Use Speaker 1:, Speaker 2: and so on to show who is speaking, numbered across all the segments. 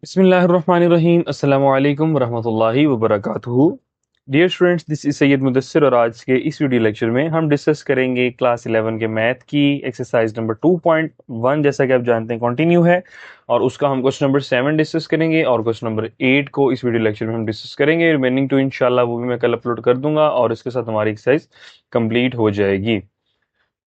Speaker 1: बिस्मिल्लाहिर्रहमानिर्रहीम अस्सलामु अलैकुम वरहमतुल्लाहि वबरकातुहू। Dear students, this is Syed Mudassir और आज के इस वीडियो लेक्चर में हम डिस्कस करेंगे क्लास 11 के मैथ की एक्सरसाइज नंबर 2.1। जैसा कि आप जानते हैं कंटिन्यू है और उसका हम क्वेश्चन नंबर 7 डिस्कस करेंगे और क्वेश्चन नंबर 8 को इस वीडियो लेक्चर में हम डिस्कस करेंगे। रिमेनिंग टू इंशाल्लाह वो भी मैं कल अपलोड कर दूंगा और इसके साथ हमारी एक्सरसाइज कंप्लीट हो जाएगी।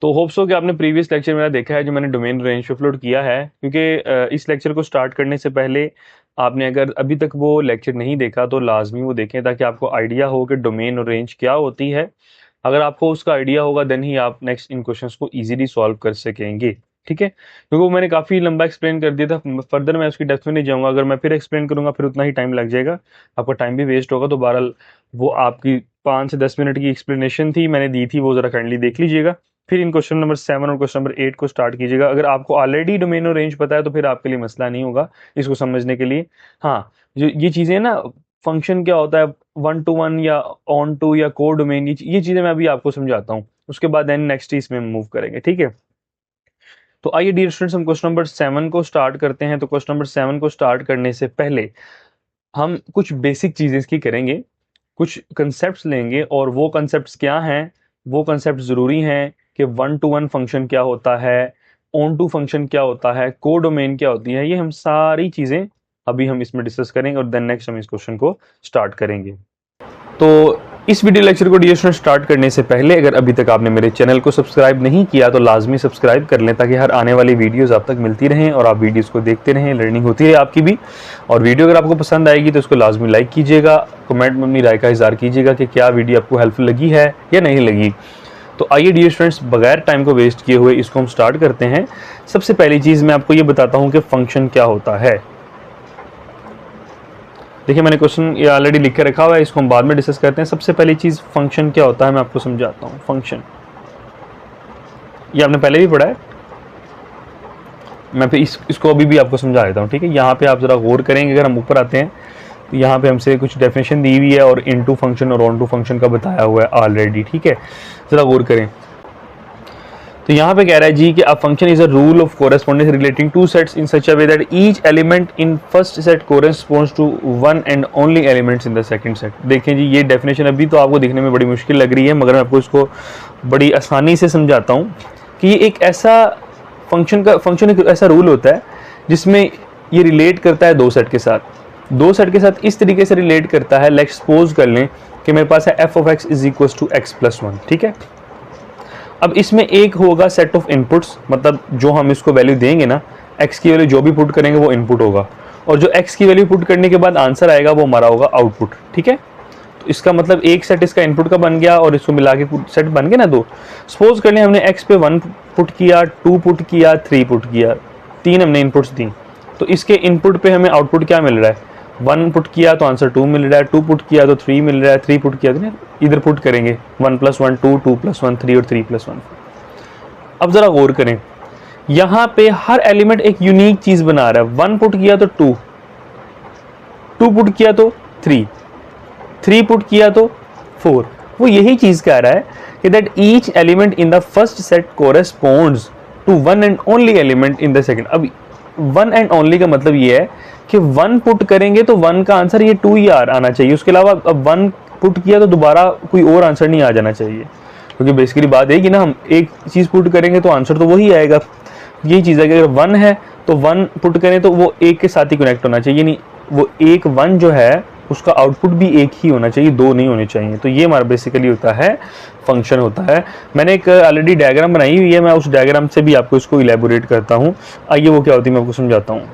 Speaker 1: तो होप्स हो कि आपने प्रीवियस लेक्चर मेरा देखा है जो मैंने डोमेन रेंज अपलोड किया है, क्योंकि इस लेक्चर को स्टार्ट करने से पहले आपने अगर अभी तक वो लेक्चर नहीं देखा तो लाजमी वो देखें ताकि आपको आइडिया हो कि डोमेन और रेंज क्या होती है। अगर आपको उसका आइडिया होगा देन ही आप नेक्स्ट इन क्वेश्चंस को इजीली सॉल्व कर सकेंगे। ठीक है, क्योंकि वो मैंने काफ़ी लंबा एक्सप्लेन कर दिया था, फर्दर मैं उसकी डेप्थ में नहीं जाऊंगा। अगर मैं फिर एक्सप्लेन करूंगा फिर उतना ही टाइम लग जाएगा, आपका टाइम भी वेस्ट होगा। तो बहरहाल वो आपकी 5 से 10 मिनट की एक्सप्लेनेशन थी मैंने दी थी, वो ज़रा काइंडली देख लीजिएगा। फिर इन क्वेश्चन नंबर 7 और क्वेश्चन नंबर 8 को स्टार्ट कीजिएगा। अगर आपको ऑलरेडी डोमेन और रेंज पता है तो फिर आपके लिए मसला नहीं होगा इसको समझने के लिए। हाँ, जो ये चीज़ें ना, फंक्शन क्या होता है, 1 to 1 या ऑन टू या कोड डोमेन, ये चीज़ें मैं अभी आपको समझाता हूँ, उसके बाद देन नेक्स्ट इसमें मूव करेंगे। ठीक है, तो आइए डियर स्टूडेंट्स हम क्वेश्चन नंबर 7 को स्टार्ट करते हैं। तो क्वेश्चन नंबर 7 को स्टार्ट करने से पहले हम कुछ बेसिक चीज़ें इसकी करेंगे, कुछ कंसेप्ट्स लेंगे और वो कंसेप्ट्स क्या हैं, वो कंसेप्ट ज़रूरी हैं कि 1 to 1 फंक्शन क्या होता है, ऑन टू फंक्शन क्या होता है, को डोमेन क्या होती है, ये हम सारी चीज़ें अभी हम इसमें डिस्कस करेंगे और देन नेक्स्ट हम इस क्वेश्चन को स्टार्ट करेंगे। तो इस वीडियो लेक्चर को डियर स्टूडेंट स्टार्ट करने से पहले अगर अभी तक आपने मेरे चैनल को सब्सक्राइब नहीं किया तो लाजमी सब्सक्राइब कर लें ताकि हर आने वाली वीडियोस आप तक मिलती रहें और आप वीडियोस को देखते रहें, लर्निंग होती रहे आपकी भी। और वीडियो अगर आपको पसंद आएगी तो उसको लाजमी लाइक कीजिएगा, कमेंट में अपनी राय का इज़हार कीजिएगा कि क्या वीडियो आपको हेल्पफुल लगी है या नहीं लगी। तो आइए डियर स्टूडेंट्स, बगैर टाइम को वेस्ट किए हुए इसको हम स्टार्ट करते हैं। सबसे पहली चीज़ मैं आपको ये बताता हूँ कि फंक्शन क्या होता है। देखिए मैंने क्वेश्चन ये ऑलरेडी लिख के रखा हुआ है, इसको हम बाद में डिस्कस करते हैं। सबसे पहली चीज़ फंक्शन क्या होता है मैं आपको समझाता हूँ। फंक्शन ये आपने पहले भी पढ़ा है, मैं फिर इसको अभी भी आपको समझा देता हूँ। ठीक है, यहाँ पे आप ज़रा गौर करेंगे। अगर हम ऊपर आते हैं तो यहाँ पे हमसे कुछ डेफिनेशन दी हुई है और इनटू फंक्शन और ऑन टू फंक्शन का बताया हुआ है ऑलरेडी। ठीक है, ज़रा गौर करें। तो यहाँ पे कह रहा है जी कि a function is a rule of correspondence relating to sets in such a way that each element in first set corresponds to one and only elements in the second set. देखें जी, ये डेफिनेशन अभी तो आपको दिखने में बड़ी मुश्किल लग रही है, मगर मैं आपको इसको बड़ी आसानी से समझाता हूँ कि ये एक ऐसा फंक्शन एक ऐसा रूल होता है जिसमें ये रिलेट करता है दो सेट के साथ इस तरीके से रिलेट करता है। लेट्स सपोज कर लें कि मेरे पास है f of x is equal to x+1। ठीक है, अब इसमें एक होगा सेट ऑफ इनपुट्स, मतलब जो हम इसको वैल्यू देंगे ना, x की वैल्यू जो भी पुट करेंगे वो इनपुट होगा और जो x की वैल्यू पुट करने के बाद आंसर आएगा वो हमारा होगा आउटपुट। ठीक है, तो इसका मतलब एक सेट इसका इनपुट का बन गया और इसको मिला के सेट बन गए ना दो। सपोज कर लें हमने x पे 1 पुट किया, 2 पुट किया, 3 पुट किया, 3 हमने इनपुट्स दी। तो इसके इनपुट पे हमें आउटपुट क्या मिल रहा है, 1 पुट किया तो आंसर 2 मिल रहा है, 2 पुट किया तो 3 मिल रहा है, 3 पुट किया तो इधर पुट करेंगे 1 + 1 2, 2 + 1 3 और 3 + 1। अब जरा गौर करें, यहां पे हर एलिमेंट एक यूनिक चीज बना रहा है। 1 पुट किया तो 2, 2 पुट किया तो 3, 3 पुट किया तो 4। वो यही चीज कह रहा है कि that each element in the first set corresponds to one and only element in the second. अब वन एंड ओनली का मतलब ये है कि 1 पुट करेंगे तो 1 का आंसर ये 2 ही आना चाहिए, उसके अलावा अब 1 पुट किया तो दोबारा कोई और आंसर नहीं आ जाना चाहिए, क्योंकि बेसिकली बात है कि ना हम एक चीज़ पुट करेंगे तो आंसर तो वही आएगा। यही चीज़ है कि अगर 1 है तो 1 पुट करें तो वो एक के साथ ही कनेक्ट होना चाहिए, नहीं वो एक 1 जो है उसका आउटपुट भी एक ही होना चाहिए, 2 नहीं होने चाहिए। तो ये हमारा बेसिकली होता है फंक्शन होता है। मैंने एक ऑलरेडी डायग्राम बनाई हुई है, मैं उस डायग्राम से भी आपको इसको इलेबोरेट करता हूँ। आइए वो क्या होती है मैं आपको समझाता हूँ।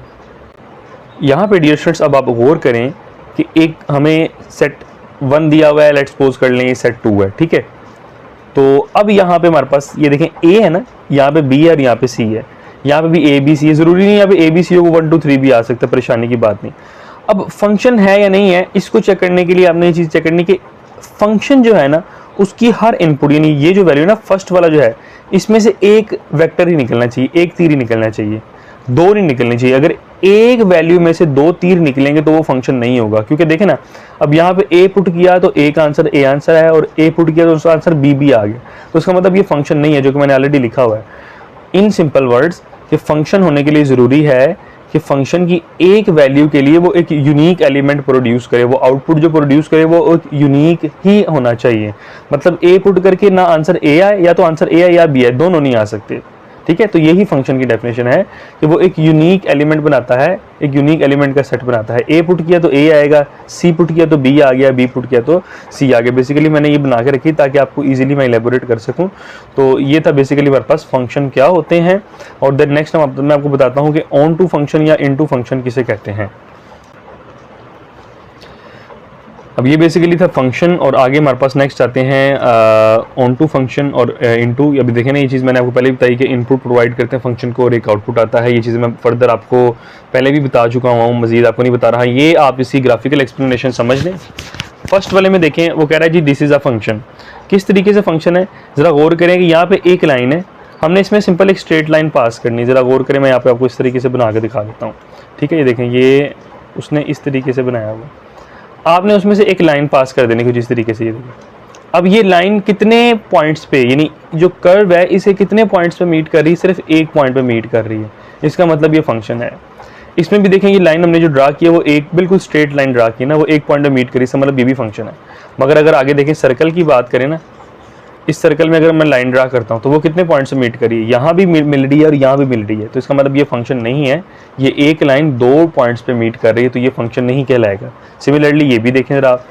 Speaker 1: यहाँ पे डियर स्टूडेंट्स अब आप गौर करें कि एक हमें सेट 1 दिया हुआ है, लेट्स सपोज कर लें ये सेट 2 है। ठीक है, तो अब यहाँ पे हमारे पास ये देखें a है ना, यहाँ पे b है और यहाँ पे c है, यहाँ पे भी a b c है। जरूरी नहीं यहाँ पे a b c को 1 2 3 भी आ सकता है, परेशानी की बात नहीं। अब फंक्शन है या नहीं है इसको चेक करने के लिए आपने ये चीज़ चेक करनी कि फंक्शन जो है ना उसकी हर इनपुट, यानी ये जो वैल्यू है ना फर्स्ट वाला जो है, इसमें से एक वेक्टर ही निकलना चाहिए, एक तीर ही निकलना चाहिए, 2 नहीं निकलनी चाहिए। अगर एक वैल्यू में से 2 तीर निकलेंगे तो वो फंक्शन नहीं होगा, क्योंकि देखें ना अब यहाँ पे a पुट किया तो a का आंसर a आंसर है और a पुट किया तो उसका आंसर b भी आ गया, तो उसका मतलब ये फंक्शन नहीं है, जो कि मैंने ऑलरेडी लिखा हुआ है। इन सिंपल वर्ड्स, कि फंक्शन होने के लिए ज़रूरी है कि फंक्शन की एक वैल्यू के लिए वो एक यूनिक एलिमेंट प्रोड्यूस करे, वो आउटपुट जो प्रोड्यूस करे वो एक यूनिक ही होना चाहिए। मतलब ए पुट करके ना आंसर ए आए या तो आंसर ए आए या बी आए, दोनों नहीं आ सकते, ठीक है। तो यही फंक्शन की डेफिनेशन है कि वो एक यूनिक एलिमेंट बनाता है, एक यूनिक एलिमेंट का सेट बनाता है। ए पुट किया तो ए आएगा, सी पुट किया तो बी आ गया, बी पुट किया तो सी आ गया। बेसिकली मैंने ये बना के रखी ताकि आपको इजीली मैं इलेबोरेट कर सकूं। तो ये था बेसिकली हमारे पास फंक्शन क्या होते हैं। और देन नेक्स्ट मैं आपको बताता हूँ कि ऑन टू फंक्शन या इनटू फंक्शन किसे कहते हैं। अब ये बेसिकली था फंक्शन, और आगे हमारे पास नेक्स्ट आते हैं ऑन टू फंक्शन और इनटू। अभी देखें ना, ये चीज़ मैंने आपको पहले भी बताई कि इनपुट प्रोवाइड करते हैं फंक्शन को और एक आउटपुट आता है। ये चीज़ें मैं फर्दर आपको पहले भी बता चुका हूँ, मजीद आपको नहीं बता रहा। ये आप इसी ग्राफिकल एक्सप्लेनेशन समझ लें। फर्स्ट वाले में देखें, वो कह रहा है जी दिस इज़ अ फंक्शन। किस तरीके से फंक्शन है ज़रा गौर करें कि यहाँ पे एक लाइन है, हमने इसमें सिंपल एक स्ट्रेट लाइन पास करनी है। ज़रा गौर करें, मैं यहाँ पे आपको इस तरीके से बना के दिखा देता हूँ, ठीक है। ये देखें, ये उसने इस तरीके से बनाया हुआ, आपने उसमें से एक लाइन पास कर देनी कुछ इस तरीके से। ये देखिए, अब ये लाइन कितने पॉइंट्स पे, यानी जो कर्व है इसे कितने पॉइंट्स पे मीट कर रही है, सिर्फ एक पॉइंट पे मीट कर रही है। इसका मतलब ये फंक्शन है। इसमें भी देखें, ये लाइन हमने जो ड्रा की है वो एक बिल्कुल स्ट्रेट लाइन ड्रा की ना, वो एक पॉइंट पे मीट करी, इसका मतलब ये भी फंक्शन है। मगर अगर आगे देखें सर्कल की बात करें ना, इस सर्कल में अगर मैं लाइन ड्रा करता हूँ तो वो कितने पॉइंट से मीट करी है, यहाँ भी मिल रही है और यहाँ भी मिल रही है। तो इसका मतलब ये फंक्शन नहीं है, ये एक लाइन दो पॉइंट्स पे मीट कर रही है, तो ये फंक्शन नहीं कहलाएगा। सिमिलरली ये भी देखें जरा आप,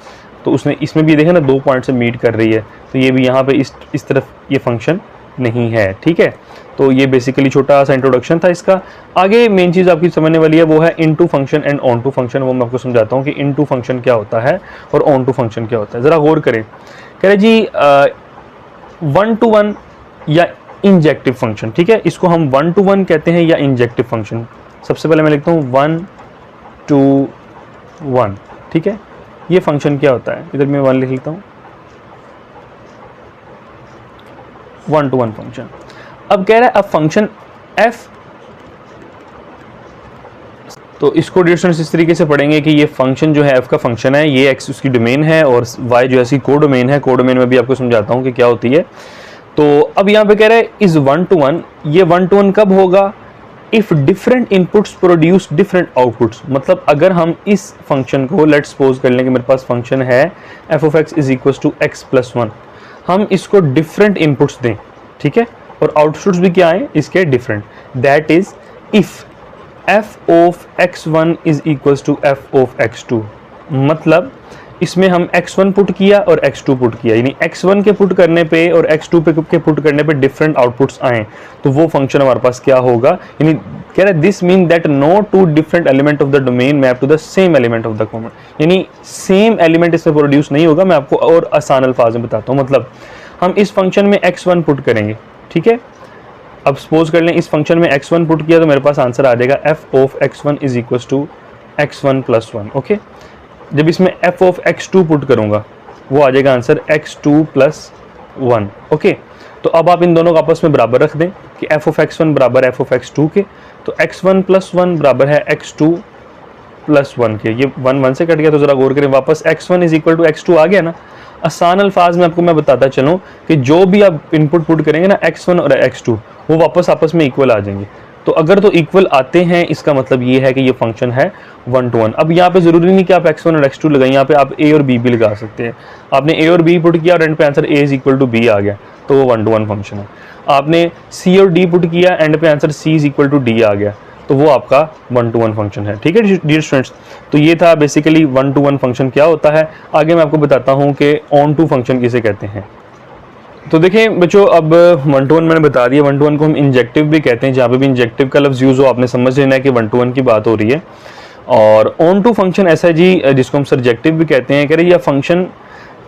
Speaker 1: तो उसने इसमें भी देखें ना, दो पॉइंट से मीट कर रही है, तो ये भी यहाँ पे इस तरफ ये फंक्शन नहीं है, ठीक है। तो ये बेसिकली छोटा सा इंट्रोडक्शन था इसका। आगे मेन चीज़ आपकी समझने वाली है वो है into function and onto function. वो मैं आपको समझाता हूँ कि इनटू फंक्शन क्या होता है और ऑन टू फंक्शन क्या होता है। ज़रा गौर करें, कह रहे जी 1 to 1 या इंजेक्टिव फंक्शन, ठीक है। इसको हम 1 to 1 कहते हैं या इंजेक्टिव फंक्शन। सबसे पहले मैं लिखता हूँ 1 to 1, ठीक है। ये फंक्शन क्या होता है, इधर मैं 1 लिख लेता हूँ, 1 to 1 फंक्शन। अब कह रहा है अब फंक्शन f, तो इसको डिस्टेंस इस तरीके से पढ़ेंगे कि ये फंक्शन जो है f का फंक्शन है, ये x उसकी डोमेन है और y जो है इसकी कोडोमेन है। कोडोमेन में भी आपको समझाता हूँ कि क्या होती है। तो अब यहाँ पे कह रहा है इज 1 to 1, ये 1 to 1 कब होगा, if different inputs produce different outputs. मतलब अगर हम इस फंक्शन को लेट सपोज कर लें कि मेरे पास फंक्शन है f of x is equal to x plus 1, हम इसको डिफरेंट इनपुट्स दें, ठीक है, और आउटपुट्स भी क्या आए इसके different. That is if f of x1 is equals to f of x2, मतलब इसमें हम x1 पुट किया और x2 पुट किया, यानी x1 के पुट करने पे और x2 के पुट करने पे डिफरेंट आउटपुट्स आए, तो वो फंक्शन हमारे पास क्या होगा। यानी कह रहा है this mean that no two different element of the domain map to the same element of the common, यानी सेम एलिमेंट इसमें प्रोड्यूस नहीं होगा। मैं आपको और आसान अल्फाज में बताता हूँ। मतलब हम इस फंक्शन में x1 पुट करेंगे, ठीक है। अब सपोज कर लें इस फंक्शन में x1 पुट किया तो मेरे पास आंसर आ जाएगा f of x1 is equal to x1 plus 1, okay. जब इसमें f of x2 पुट करूंगा वो आ जाएगा आंसर x2 प्लस 1, ओके। तो अब आप इन दोनों को आपस में बराबर रख दें कि f of x1 बराबर f of x2 के, तो x1 प्लस 1 बराबर है x2 प्लस 1 के। ये 1 1 से कट गया, तो जरा गौर करें, वापस x1 is equal to x2 आ गया ना। आसान अल्फाज में आपको मैं बताता चलूँ कि जो भी आप इनपुट पुट करेंगे ना x1 और x2, वो वापस आपस में इक्वल आ जाएंगे। तो अगर तो इक्वल आते हैं इसका मतलब ये है कि ये फंक्शन है 1 to 1। अब यहाँ पे जरूरी नहीं कि आप x1 और x2 लगाएं, यहाँ पे आप a और b भी लगा सकते हैं। आपने a और b पुट किया और एंड पे answer a is equal to b आ गया, तो वो 1 to 1 फंक्शन है। आपने c और d पुट किया, एंड पे answer c is equal to d आ गया, तो वो आपका 1 to 1 फंक्शन है, ठीक है डियर स्टूडेंट्स। तो ये था बेसिकली 1 to 1 फंक्शन क्या होता है। आगे मैं आपको बताता हूँ कि ऑन टू फंक्शन किसे कहते हैं। तो देखें बच्चों, अब 1 to 1 मैंने बता दिया। 1 to 1 को हम इंजेक्टिव भी कहते हैं, जहाँ पे भी इंजेक्टिव का लफ्ज़ यूज़ हो आपने समझ लेना है कि 1 to 1 की बात हो रही है। और ऑन टू फंक्शन ऐसा है जी जिसको हम सर्जेक्टिव भी कहते हैं। कह रहे ये function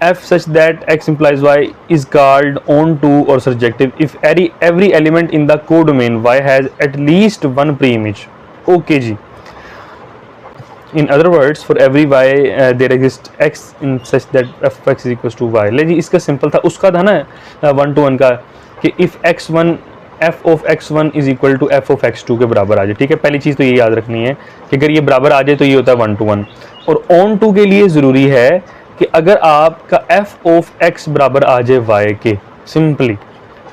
Speaker 1: f such that x implies y is called on to or surjective if every element in the codomain y has at least one preimage, okay जी। In other words, for every y there exists x in such that f of x is equals to y। ले जी, इसका simple था, उसका था ना 1 to 1 का कि if x1 f of x1 is equal to f of x2 के बराबर आ जाए, ठीक है। पहली चीज़ तो ये याद रखनी है कि अगर ये बराबर आ जाए तो ये होता है 1 to 1। और on to के लिए ज़रूरी है कि अगर आपका f of x बराबर आ जाए y के, सिंपली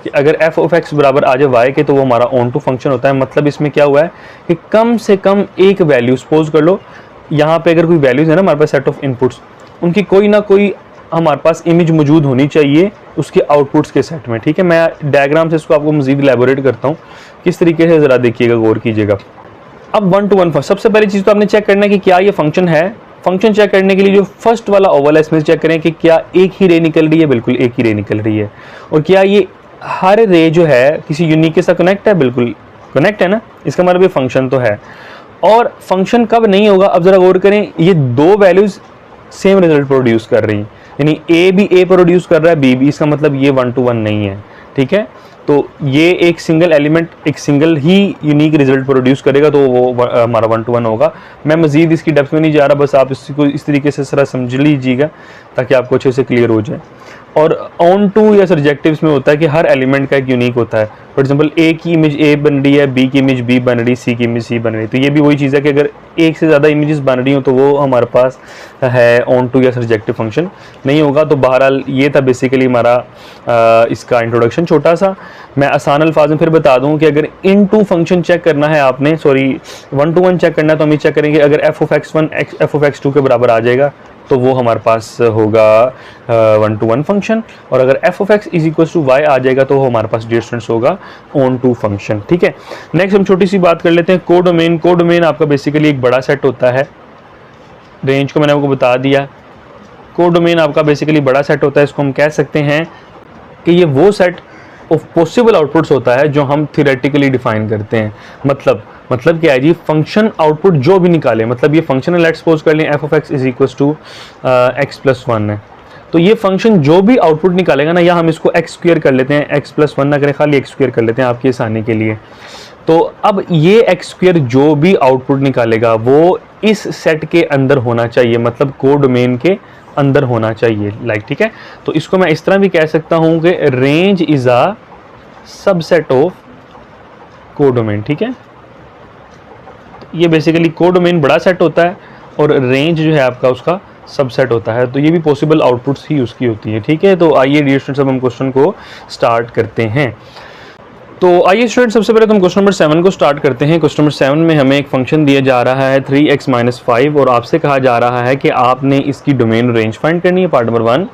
Speaker 1: कि अगर एफ ऑफ एक्स बराबर आ जाए वाई के तो वो हमारा ऑन टू फंक्शन होता है। मतलब इसमें क्या हुआ है कि कम से कम एक वैल्यू, सपोज कर लो यहाँ पे अगर कोई वैल्यूज़ है ना हमारे पास सेट ऑफ इनपुट्स, उनकी कोई ना कोई हमारे पास इमेज मौजूद होनी चाहिए उसके आउटपुट्स के सेट में। ठीक है, मैं डायग्राम से इसको आपको मजीद इलेबोरेट करता हूँ किस तरीके से, ज़रा देखिएगा, गौर कीजिएगा। अब 1 to 1 सबसे पहली चीज़ तो आपने चेक करना है कि क्या ये फंक्शन है। फंक्शन चेक करने के लिए जो फर्स्ट वाला ओवल है इसमें चेक करें कि क्या एक ही रे निकल रही है, बिल्कुल एक ही रे निकल रही है, और क्या ये हर रे जो है किसी यूनिक के साथ कनेक्ट है, बिल्कुल कनेक्ट है ना, इसका मतलब ये फंक्शन तो है। और फंक्शन कब नहीं होगा, अब जरा गौर करें, ये दो वैल्यूज सेम रिजल्ट प्रोड्यूस कर रही हैं, यानी ए भी ए प्रोड्यूस कर रहा है, बी भी, इसका मतलब ये 1 to 1 नहीं है। ठीक है, तो ये एक सिंगल एलिमेंट एक सिंगल ही यूनिक रिजल्ट प्रोड्यूस करेगा, तो वो हमारा 1 to 1 होगा। मैं मजीद इसकी डेप्थ में नहीं जा रहा, बस आप इसको इस तरीके से जरा समझ लीजिएगा ताकि आपको अच्छे से क्लियर हो जाए। और ऑन टू या सब्जेक्टिव्स में होता है कि हर एलिमेंट का एक यूनिक होता है। फॉर एग्जांपल ए की इमेज ए बन रही है, बी की इमेज बी बन रही है, सी की इमेज सी बन रही है, तो ये भी वही चीज़ है कि अगर एक से ज़्यादा इमेजेस बन रही हो तो वो हमारे पास है ऑन टू या सब्जेक्टिव फंक्शन नहीं होगा। तो बहरहाल ये था बेसिकली हमारा इसका इंट्रोडक्शन छोटा सा। मैं आसान अल्फाज में फिर बता दूं कि अगर इन टू फंक्शन चेक करना है आपने, सॉरी 1 to 1 चेक करना है, तो हम ये चेक करेंगे अगर F of x1 f of x2 के बराबर आ जाएगा तो वो हमारे पास होगा 1 to 1 फंक्शन, और अगर F of x is equal to Y आ जाएगा तो हमारे पास डियर स्टूडेंट्स होगा ऑन टू फंक्शन। ठीक है, नेक्स्ट हम छोटी सी बात कर लेते हैं कोडोमेन। कोडोमेन आपका बेसिकली एक बड़ा सेट होता है, रेंज को मैंने आपको बता दिया। कोडोमेन आपका बेसिकली बड़ा सेट होता है, इसको हम कह सकते हैं कि ये वो सेट ऑफ पॉसिबल आउटपुट्स होता है जो हम थियोरेटिकली डिफाइन करते हैं। मतलब क्या है जी, फंक्शन आउटपुट जो भी निकाले, मतलब ये फंक्शन है, लेट्स सपोज कर लें f of x is equal to x plus 1 है, तो ये फंक्शन जो भी आउटपुट निकालेगा ना, या हम इसको एक्स स्क्वायर कर लेते हैं, एक्स प्लस 1 ना करें, खाली एक्स स्क्वायर कर लेते हैं आपकी आसानी के लिए। तो अब ये एक्स स्क्वायर जो भी आउटपुट निकालेगा वो इस सेट के अंदर होना चाहिए, मतलब कोडोमेन के अंदर होना चाहिए, लाइक। ठीक है, तो इसको मैं इस तरह भी कह सकता हूं कि range is a subset of codomain. ठीक है, ये बेसिकली कोडोमेन बड़ा सेट होता है और रेंज जो है आपका उसका सबसेट होता है, तो ये भी पॉसिबल आउटपुट्स ही उसकी होती है। ठीक है, तो आइए डियर स्टूडेंट्स अब हम क्वेश्चन को स्टार्ट करते हैं। तो आइए स्टूडेंट सबसे पहले तो हम क्वेश्चन नंबर 7 को स्टार्ट करते हैं। क्वेश्चन नंबर 7 में हमें एक फंक्शन दिया जा रहा है 3x - 5 और आपसे कहा जा रहा है कि आपने इसकी डोमेन रेंज फाइंड करनी है, पार्ट नंबर 1।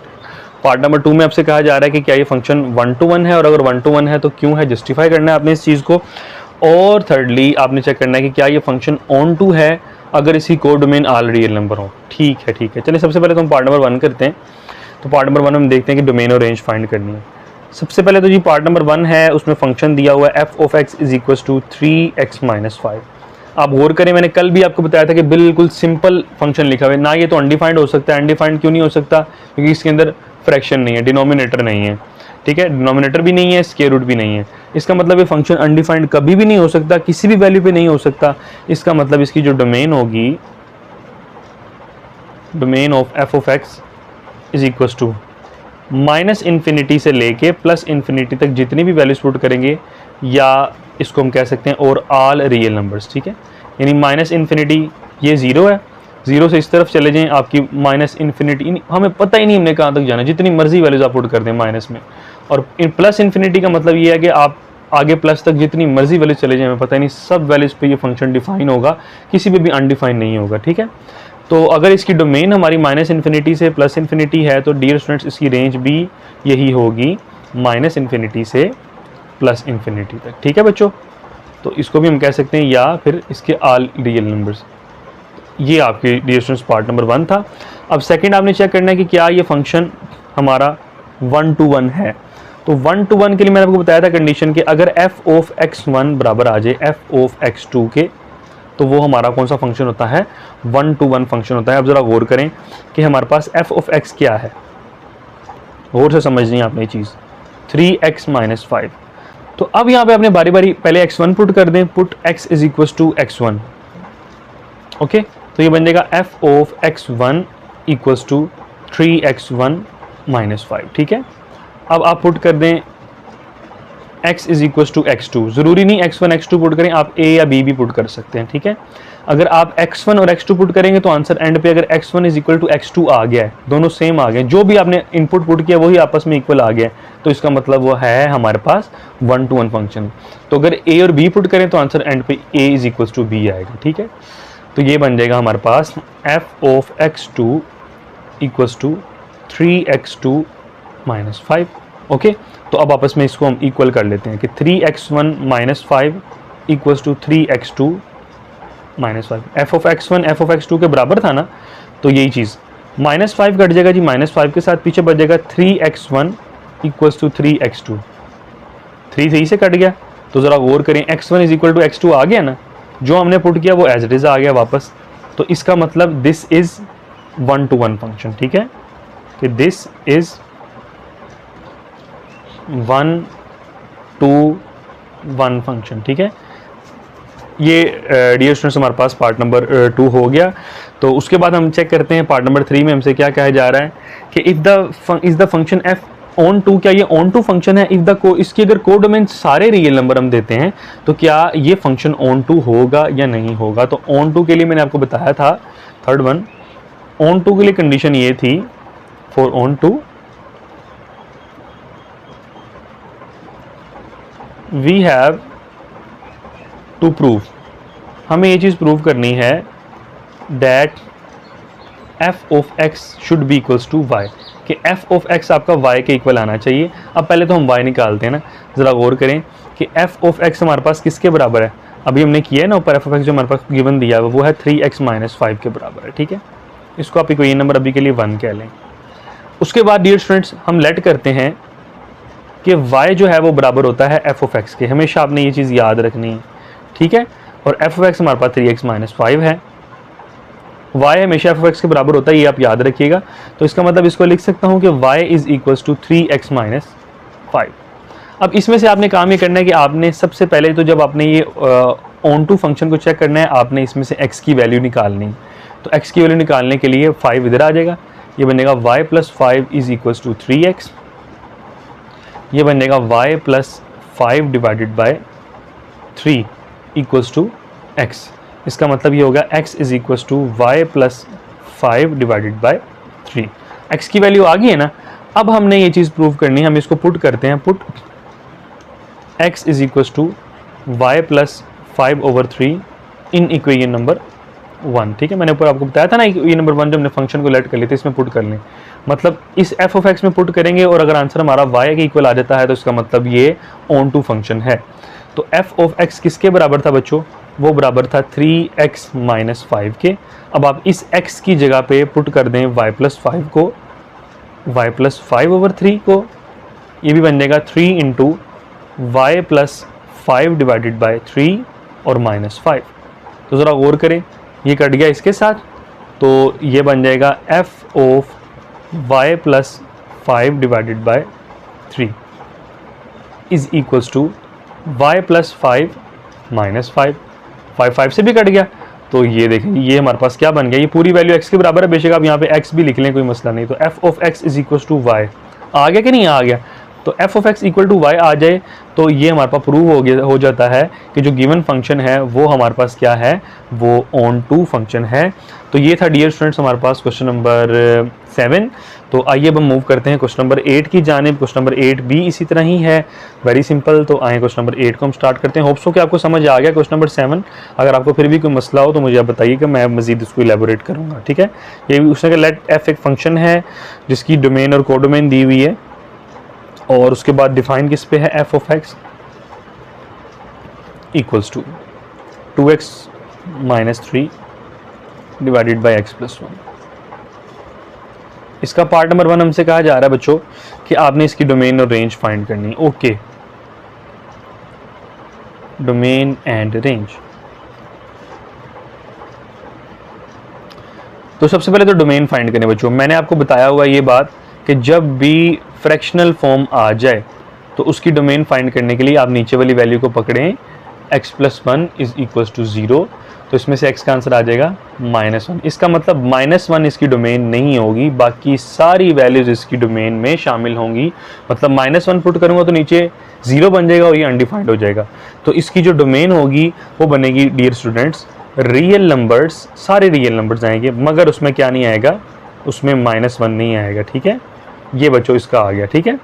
Speaker 1: पार्ट नंबर 2 में आपसे कहा जा रहा है कि क्या ये फंक्शन 1 to 1 है, और अगर 1 to 1 है तो क्यों है, जस्टिफाई करना है आपने इस चीज़ को। और थर्डली आपने चेक करना है कि क्या ये फंक्शन ऑन टू है अगर इसकी कोडोमेन ऑल रियल नंबर हो। ठीक है, चलिए सबसे पहले तो हम पार्ट नंबर 1 करते हैं। तो पार्ट नंबर 1 में हम देखते हैं कि डोमेन और रेंज फाइंड करनी है। सबसे पहले तो जी पार्ट नंबर 1 है, उसमें फंक्शन दिया हुआ है f of x is equal to 3x - 5। आप गौर करें, मैंने कल भी आपको बताया था कि बिल्कुल सिंपल फंक्शन लिखा हुआ है ना, ये तो अनडिफाइंड हो सकता है। अनडिफाइंड क्यों नहीं हो सकता, क्योंकि इसके अंदर फ्रैक्शन नहीं है, डिनोमिनेटर नहीं है। ठीक है, डिनोमिनेटर भी नहीं है, स्क्वायर रूट भी नहीं है, इसका मतलब ये फंक्शन अनडिफाइंड कभी भी नहीं हो सकता, किसी भी वैल्यू पे नहीं हो सकता। इसका मतलब इसकी जो डोमेन होगी, domain of f of x is equal to -infinity से लेके +इन्फिनिटी तक जितनी भी वैल्यूज पुट करेंगे, या इसको हम कह सकते हैं और ऑल रियल नंबर्स। ठीक है, यानी -इन्फिनिटी ये 0 है, 0 से इस तरफ चले जाएं आपकी -इन्फिनिटी, हमें पता ही नहीं हमने कहाँ तक जाना, जितनी मर्जी वैल्यूज आप पुट कर दें माइनस में। और +इन्फिनिटी का मतलब ये है कि आप आगे प्लस तक जितनी मर्जी वैल्यूज चले जाएं, हमें पता ही नहीं, सब वैल्यूज पे ये फंक्शन डिफाइन होगा, किसी पे भी अनडिफाइन नहीं होगा। ठीक है, तो अगर इसकी डोमेन हमारी -इन्फिनिटी से +इन्फिनिटी है तो डियर स्टूडेंट्स इसकी रेंज भी यही होगी -इन्फिनिटी से +इन्फिनिटी तक। ठीक है बच्चों, तो इसको भी हम कह सकते हैं, या फिर इसके ऑल रियल नंबर्स। ये आपके डियर स्टूडेंट्स पार्ट नंबर 1 था। अब सेकंड आपने चेक करना है कि क्या ये फंक्शन हमारा 1 to 1 है। तो 1 to 1 के लिए मैंने आपको बताया था कंडीशन कि अगर f ऑफ x1 बराबर आ जाए f ऑफ x2 के, तो वो हमारा कौन सा फंक्शन होता है, 1 to 1 फंक्शन होता है। अब जरा गौर करें कि हमारे पास f ऑफ x क्या है, गौर से समझनी है आपने ये चीज़, 3x - 5। तो अब यहाँ पे आपने बारी बारी पहले x1 पुट कर दें, put x is equal to x1। Okay, तो ये बन जाएगा f of x1 equals to 3x1 - 5। ठीक है, अब आप पुट कर दें x is equal to x2। ज़रूरी नहीं x1 x2 पुट करें, आप a या b भी पुट कर सकते हैं। ठीक है, अगर आप x1 और x2 पुट करेंगे तो आंसर एंड पे अगर x1 is equal to x2 आ गया है, दोनों सेम आ गए, जो भी आपने इनपुट पुट किया वही आपस में इक्वल आ गया है, तो इसका मतलब वो है हमारे पास 1-to-1 फंक्शन। तो अगर a और b पुट करें तो आंसर एंड पे a is equal to b आएगा, ठीक है। तो ये बन जाएगा हमारे पास f of x2 equals to 3x2 minus 5। Okay, तो अब आपस में इसको हम इक्वल कर लेते हैं कि 3x1 minus 5 equals to 3x2 minus 5। F of x1 f of x2 के बराबर था ना, तो यही चीज़ माइनस 5 कट जाएगा जी, माइनस 5 के साथ पीछे बच जाएगा 3x1 इक्वल्स टू 3x2। 3 से कट गया, तो ज़रा गौर करें x1 is equal to x2 आ गया ना, जो हमने पुट किया वो एज इट इज़ आ गया वापस। तो इसका मतलब दिस इज़ 1-to-1 फंक्शन, ठीक है, कि दिस इज़ 1-to-1 फंक्शन, ठीक है। ये डियर स्टूडेंट्स हमारे पास पार्ट नंबर 2 हो गया। तो उसके बाद हम चेक करते हैं पार्ट नंबर 3 में हमसे क्या कहा जा रहा है कि if the function f onto, क्या ये ऑन टू फंक्शन है? इफ द को इसकी अगर कोडोमेन सारे रियल नंबर हम देते हैं तो क्या ये फंक्शन ऑन टू होगा या नहीं होगा? तो ऑन टू के लिए मैंने आपको बताया था, थर्ड वन, ऑन टू के लिए कंडीशन ये थी, for onto we have to prove, हमें ये चीज़ प्रूव करनी है that f of x should be equals to y, कि एफ ऑफ एक्स आपका वाई के इक्वल आना चाहिए। अब पहले तो हम वाई निकालते हैं ना, ज़रा गौर करें कि एफ ऑफ एक्स हमारे पास किसके बराबर है? अभी हमने किया है ना ऊपर, एफ ऑफ एक्स जो हमारे पास गिवन दिया है वो है 3x माइनस 5 के बराबर है, ठीक है। इसको आप कोई नंबर अभी के लिए 1 कह लें। उसके बाद डियर स्टूडेंट्स हम लेट करते हैं कि y जो है वो बराबर होता है एफ ऑफ एक्स के, हमेशा आपने ये चीज़ याद रखनी है, ठीक है। और एफ ऑफ एक्स हमारे पास 3x माइनस 5 है, y हमेशा एफ ऑफ एक्स के बराबर होता है, ये आप याद रखिएगा। तो इसका मतलब इसको लिख सकता हूँ कि y is equals to 3x minus 5। अब इसमें से आपने काम ये करना है कि आपने सबसे पहले तो जब आपने ये ऑन टू फंक्शन को चेक करना है, आपने इसमें से x की वैल्यू निकालनी। तो x की वैल्यू निकालने के लिए 5 इधर आ जाएगा, ये बनेगा y plus 5 is equals to 3x, ये बनेगा y plus 5 divided by 3 equals to x। इसका मतलब ये होगा x is equals to y plus 5 divided by 3। x की वैल्यू आ गई है ना। अब हमने ये चीज़ प्रूव करनी है, हम इसको पुट करते हैं, put x is equals to y plus 5/3 in equation number 1, ठीक है। मैंने ऊपर आपको बताया था ना ये नंबर 1 जो हमने फंक्शन को लेट कर लिए थे, इसमें पुट कर लें, मतलब इस एफ ऑफ एक्स में पुट करेंगे और अगर आंसर हमारा y के इक्वल आ जाता है तो इसका मतलब ये ऑन टू फंक्शन है। तो एफ ऑफ एक्स किसके बराबर था बच्चों? वो बराबर था 3x माइनस 5 के। अब आप इस x की जगह पे पुट कर दें y प्लस 5 को, y प्लस 5/3 को, ये भी बन जाएगा 3 into y plus 5 divided by 3 और माइनस 5। तो ज़रा गौर करें, ये कट गया इसके साथ, तो ये बन जाएगा f of y plus 5 divided by 3 is equals to y plus 5 minus 5। 5 से भी कट गया, तो ये देखें ये हमारे पास क्या बन गया, ये पूरी वैल्यू x के बराबर है, बेशक आप यहाँ पे x भी लिख लें, कोई मसला नहीं। तो f of x is equals to y आ गया कि नहीं आ गया? तो f of x equal to y आ जाए तो ये हमारे पास प्रूव हो जाता है कि जो गिवन फंक्शन है वो हमारे पास क्या है, वो ऑन टू फंक्शन है। तो ये था डियर स्टूडेंट्स हमारे पास क्वेश्चन नंबर 7। तो आइए अब हम मूव करते हैं क्वेश्चन नंबर 8 की जानिब। क्वेश्चन नंबर 8 भी इसी तरह ही है, वेरी सिंपल। तो आए क्वेश्चन नंबर 8 को हम स्टार्ट करते हैं। होप्स हो कि आपको समझ आ गया क्वेश्चन नंबर 7। अगर आपको फिर भी कोई मसला हो तो मुझे आप बताइए कि मैं मजीद उसको इलेबोरेट करूँगा, ठीक है। ये उसने कहा लेट एफ एक फंक्शन है जिसकी डोमेन और कोडोमेन दी हुई है, और उसके बाद डिफाइन किस पे है, f of x equals to 2x minus 3 divided by x plus 1। इसका पार्ट नंबर 1 हमसे कहा जा रहा है बच्चों कि आपने इसकी डोमेन और रेंज फाइंड करनी है। Okay, domain and range. तो सबसे पहले तो डोमेन फाइंड करने बच्चों, मैंने आपको बताया हुआ ये बात कि जब भी फ्रैक्शनल फॉर्म आ जाए तो उसकी डोमेन फाइंड करने के लिए आप नीचे वाली वैल्यू को पकड़ें, x plus 1 is equals to 0। तो इसमें से x का आंसर आ जाएगा -1। इसका मतलब -1 इसकी डोमेन नहीं होगी, बाकी सारी वैल्यूज इसकी डोमेन में शामिल होंगी। मतलब -1 पुट करूँगा तो नीचे 0 बन जाएगा और ये अनडिफाइंड हो जाएगा। तो इसकी जो डोमेन होगी वो बनेगी डियर स्टूडेंट्स रियल नंबर्स, सारे रियल नंबर्स आएंगे, मगर उसमें क्या नहीं आएगा, उसमें -1 नहीं आएगा। ठीक है, ये बच्चों इसका आ गया। ठीक है,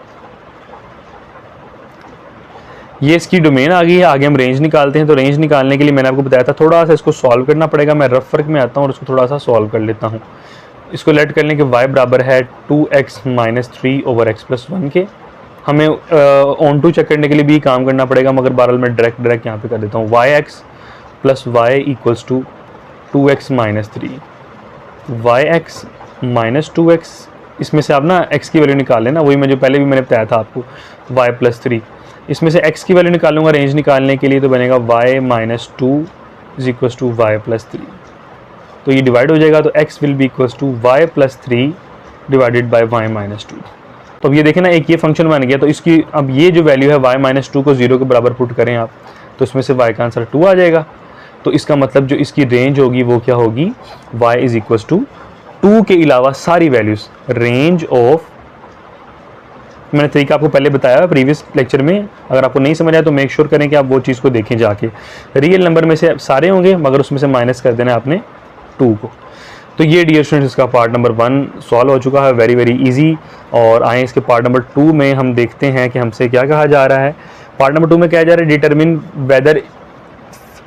Speaker 1: ये इसकी डोमेन आ गई है। आगे हम रेंज निकालते हैं। तो रेंज निकालने के लिए मैंने आपको बताया था थोड़ा सा इसको सॉल्व करना पड़ेगा। मैं रफ वर्क में आता हूँ और इसको थोड़ा सा सॉल्व कर लेता हूँ। इसको लेट कर लें कि y बराबर है 2x - 3 ओवर x + 1 के। हमें ऑन टू चेक करने के लिए भी काम करना पड़ेगा, मगर बहरहाल मैं डायरेक्ट यहाँ पे कर देता हूँ। yx + y = 2x - 3, yx - 2x, इसमें से आप ना x की वैल्यू निकाल लेना, वही मैं जो पहले भी मैंने बताया था आपको, y + 3। इसमें से x की वैल्यू निकालूंगा रेंज निकालने के लिए, तो बनेगा y - 2 = y + 3। तो ये डिवाइड हो जाएगा, तो x will be equals to y + 3 divided by y - 2। तो अब ये देखें ना, एक ये फंक्शन बन गया। तो इसकी अब ये जो वैल्यू है y - 2 को 0 के बराबर पुट करें आप, तो इसमें से y का आंसर 2 आ जाएगा। तो इसका मतलब जो इसकी रेंज होगी वो क्या होगी, y = 2 के अलावा सारी वैल्यूज़। रेंज ऑफ, मैंने तरीका आपको पहले बताया प्रीवियस लेक्चर में, अगर आपको नहीं समझ आया तो मेक श्योर करें कि आप वो चीज़ को देखें जाके। रियल नंबर में से सारे होंगे, मगर उसमें से माइनस कर देना है आपने 2 को। तो ये डियर स्टूडेंट्स इसका पार्ट नंबर 1 सॉल्व हो चुका है, वेरी वेरी इजी। और आए इसके पार्ट नंबर 2 में हम देखते हैं कि हमसे क्या कहा जा रहा है। पार्ट नंबर 2 में क्या जा रहा है, determine whether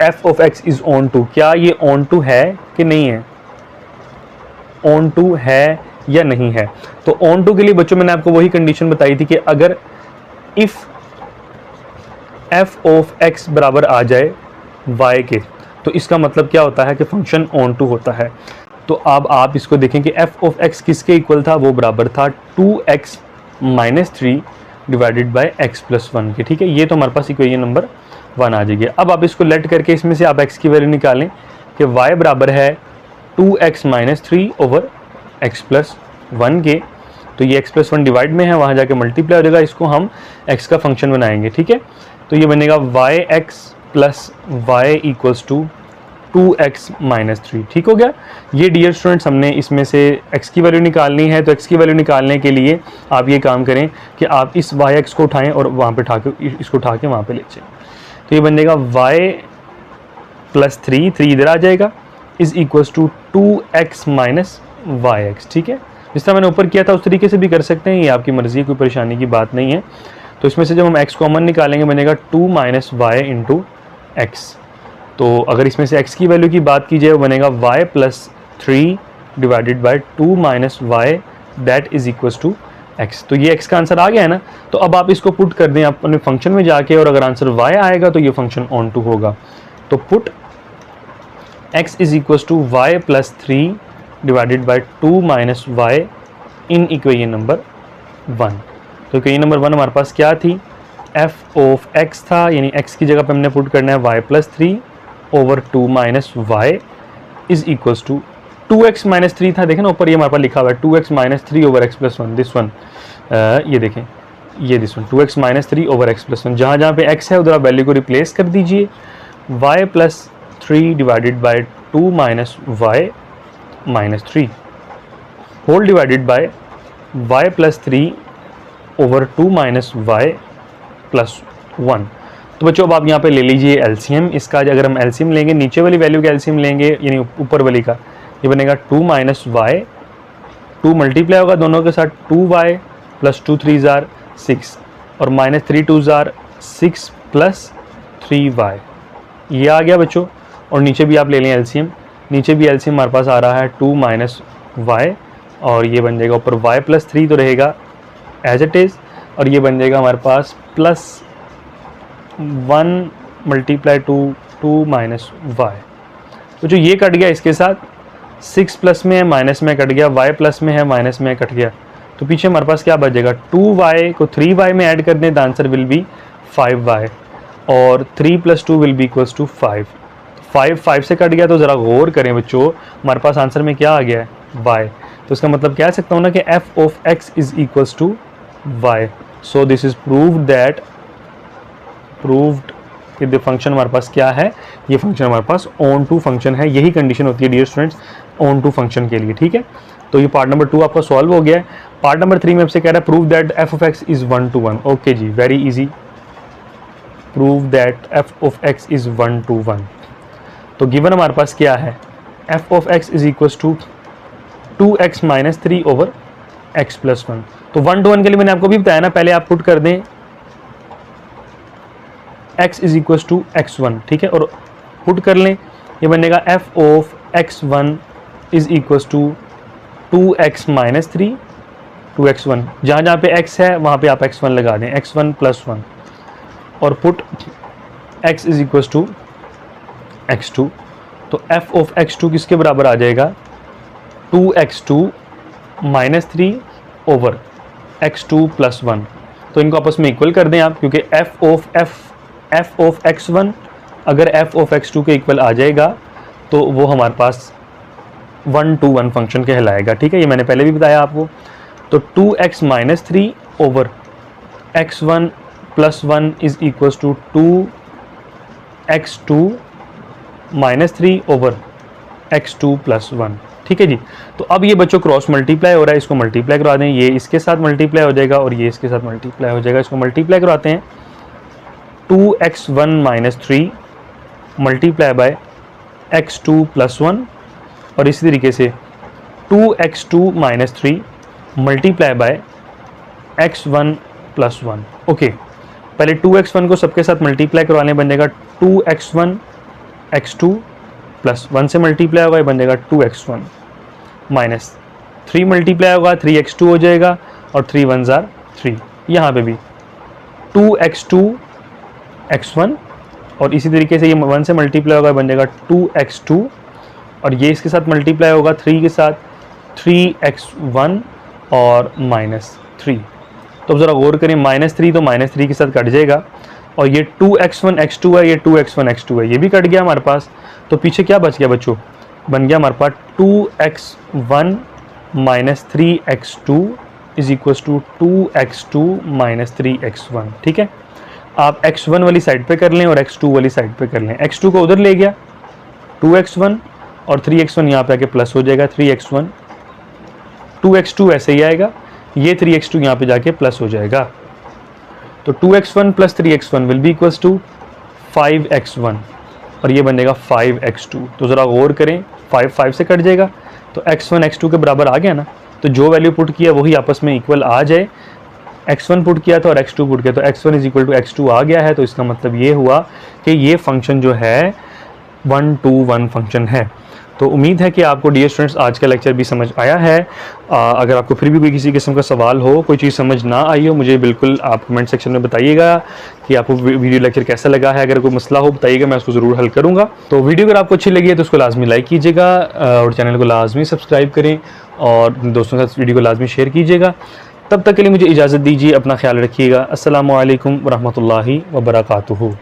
Speaker 1: f of x is onto. क्या ये ऑन टू है कि नहीं है, ऑन टू है या नहीं है। तो ऑन टू के लिए बच्चों मैंने आपको वही कंडीशन बताई थी कि अगर इफ f ऑफ x बराबर आ जाए y के, तो इसका मतलब क्या होता है कि फंक्शन ऑन टू होता है। तो अब आप इसको देखें कि f ऑफ x किसके इक्वल था, वो बराबर था 2x - 3 डिवाइडेड बाय x + 1 के। ठीक है, ये तो हमारे पास इक्वेशन नंबर 1 आ जाएगी। अब आप इसको लेट करके इसमें से आप x की वैल्यू निकालें कि y बराबर है 2x - 3 ओवर x + 1 के। तो ये x + 1 डिवाइड में है, वहाँ जाके मल्टीप्लाई हो जाएगा, इसको हम x का फंक्शन बनाएंगे। ठीक है, तो ये बनेगा yx + y = 2x - 3। ठीक हो गया। ये डियर स्टूडेंट्स हमने इसमें से x की वैल्यू निकालनी है। तो x की वैल्यू निकालने के लिए आप ये काम करें कि आप इस yx को उठाएं और वहाँ पे उठा के इसको उठा के वहाँ पे ले जाएं। तो ये बन जाएगा y + 3 इधर आ जाएगा, is equals to 2x - yx। ठीक है, जिस तरह मैंने ऊपर किया था उस तरीके से भी कर सकते हैं, ये आपकी मर्जी है, कोई परेशानी की बात नहीं है। तो इसमें से जब हम x कॉमन निकालेंगे बनेगा 2 - y × x। तो अगर इसमें से x की वैल्यू की बात की जाए वो बनेगा y + 3 divided by 2 - y that is equals to x। तो ये x का आंसर आ गया है ना। तो अब आप इसको पुट कर दें अपने फंक्शन में जाके, और अगर आंसर y आएगा तो ये फंक्शन ऑन टू होगा। तो put x is equals to y + 3 divided by 2 - y in equation number 1। तो इक्वेशन नंबर 1 हमारे पास क्या थी, f ऑफ x था, यानी x की जगह पे हमने पुट करना है y + 3 over 2 - y is equals to 2x - 3 था। देखें ना ऊपर ये हमारे पास लिखा हुआ है 2x - 3 over x + 1, this one, ये देखें, ये this one 2x - 3 over x + 1। जहाँ जहाँ पे x है उधर आप वैल्यू को रिप्लेस कर दीजिए। y + 3 divided by 2 - y - 3 whole divided by y + 3 over 2 - y + 1। तो बच्चों अब आप यहाँ पे ले लीजिए एलसीएम इसका। अगर हम एलसीएम लेंगे, नीचे वाली वैल्यू का एलसीएम लेंगे यानी ऊपर वाली का, ये बनेगा 2 - y, 2 मल्टीप्लाई होगा दोनों के साथ 2y + 2 3 = 6 और -3 2 = 6 + 3y, ये आ गया बच्चों। और नीचे भी आप ले लें एलसीएम, नीचे भी एलसीएम हमारे पास आ रहा है 2 - y, और ये बन जाएगा ऊपर y + 3 तो रहेगा एज इट इज़, और ये बन जाएगा हमारे पास +1 × 2 - y। तो जो ये कट गया इसके साथ, 6 प्लस में है माइनस में कट गया, y प्लस में है माइनस में कट गया, तो पीछे हमारे पास क्या बचेगा, 2y को 3y में ऐड कर दें, the answer will be 5y, और 3 + 2 विल बी इक्वल्स टू 5। 5 से कट गया, तो ज़रा गौर करें बच्चों, हमारे पास आंसर में क्या आ गया है, y। तो इसका मतलब कह सकता हूँ ना कि f of x is equals to y। So this is proved कि द फंक्शन हमारे पास क्या है, ये फंक्शन हमारे पास ऑन टू फंक्शन है। यही कंडीशन होती है dear students onto function के लिए। ठीक है, तो ये पार्ट नंबर 2 आपका सॉल्व हो गया है। पार्ट नंबर 3 में आपसे कह रहा है prove that f of x is 1 to 1। Okay जी, very easy, prove that f of x is 1 to 1। तो गिवन हमारे पास क्या है, f of x is equal to 2x minus 3 over x plus 1। तो 1 to 1 के लिए मैंने आपको भी बताया ना, पहले आप पुट कर दें x is equal to x1, ठीक है, और पुट कर लें, ये बनेगा f of x1 is equal to 2x minus 3 2x1, जहाँ जहाँ पे x है वहाँ पे आप x1 लगा दें, x1 प्लस 1, और put x is equal to x2। तो f ऑफ x2 किसके बराबर आ जाएगा, 2x2 minus 3 over x2 plus 1। तो इनको आपस में इक्वल कर दें आप, क्योंकि f ऑफ x1 अगर f ऑफ x2 के इक्वल आ जाएगा तो वो हमारे पास 1 to 1 फंक्शन कहलाएगा, ठीक है, ये मैंने पहले भी बताया आपको। तो 2x minus 3 over x1 plus 1 is equal to 2x2 minus 3 over x2 plus 1, ठीक है जी। तो अब ये बच्चों क्रॉस मल्टीप्लाई हो रहा है, इसको मल्टीप्लाई करवा दें, ये इसके साथ मल्टीप्लाई हो जाएगा और ये इसके साथ मल्टीप्लाई हो जाएगा, इसको मल्टीप्लाई करवाते हैं। 2x1 minus 3 multiply by x2 plus 1, और इसी तरीके से 2x2 minus 3 multiply by x1 plus 1। Okay, पहले 2x1 को सबके साथ मल्टीप्लाई करवाने बन जाएगा 2x1 x2 प्लस 1 से मल्टीप्लाई होगा, ये बन जाएगा 2x1 माइनस 3 मल्टीप्लाई होगा 3x2 हो जाएगा, और 3 1 जार 3, यहाँ पे भी 2x2 x1, और इसी तरीके से ये 1 से मल्टीप्लाई होगा, बन जाएगा 2x2, और ये इसके साथ मल्टीप्लाई होगा 3 के साथ 3x1 और माइनस 3। तो ज़रा गौर करें, माइनस 3 तो माइनस 3 के साथ कट जाएगा, और ये 2x1 x2 है, ये 2x1 x2 है, ये भी कट गया हमारे पास। तो पीछे क्या बच गया बच्चों, बन गया हमारे पास 2x1 minus 3x2 is equal to 2x2 minus 3x1, ठीक है। आप x1 वाली साइड पे कर लें और x2 वाली साइड पे कर लें, x2 को उधर ले गया 2x1 और 3x1 यहाँ पे आके प्लस हो जाएगा 3x1, 2x2 ऐसे ही आएगा, ये 3x2 यहाँ पे जाके प्लस हो जाएगा। तो 2x1 plus 3x1 will be equals to 5x1, और ये बनेगा 5x2। तो ज़रा गौर करें, 5 से कट जाएगा, तो x1 x2 के बराबर आ गया ना। तो जो वैल्यू पुट किया वही आपस में इक्वल आ जाए, x1 पुट किया था और x2 पुट किया, तो x1 is equal to x2 आ गया है। तो इसका मतलब ये हुआ कि ये फंक्शन जो है 1 to 1 फंक्शन है। तो उम्मीद है कि आपको डियर स्टूडेंट्स आज का लेक्चर भी समझ आया है। अगर आपको फिर भी कोई किसी किस्म का सवाल हो, कोई चीज़ समझ ना आई हो, मुझे बिल्कुल आप कमेंट सेक्शन में बताइएगा कि आपको वीडियो लेक्चर कैसा लगा है। अगर कोई मसला हो बताइएगा, मैं उसको ज़रूर हल करूँगा। तो वीडियो अगर आपको अच्छी लगी है तो उसको लाजमी लाइक कीजिएगा और चैनल को लाजमी सब्सक्राइब करें और दोस्तों के साथ वीडियो को लाजमी शेयर कीजिएगा। तब तक के लिए मुझे इजाज़त दीजिए, अपना ख्याल रखिएगा। अस्सलामु अलैकुम वरहमतुल्लाहि वबरकातुहू।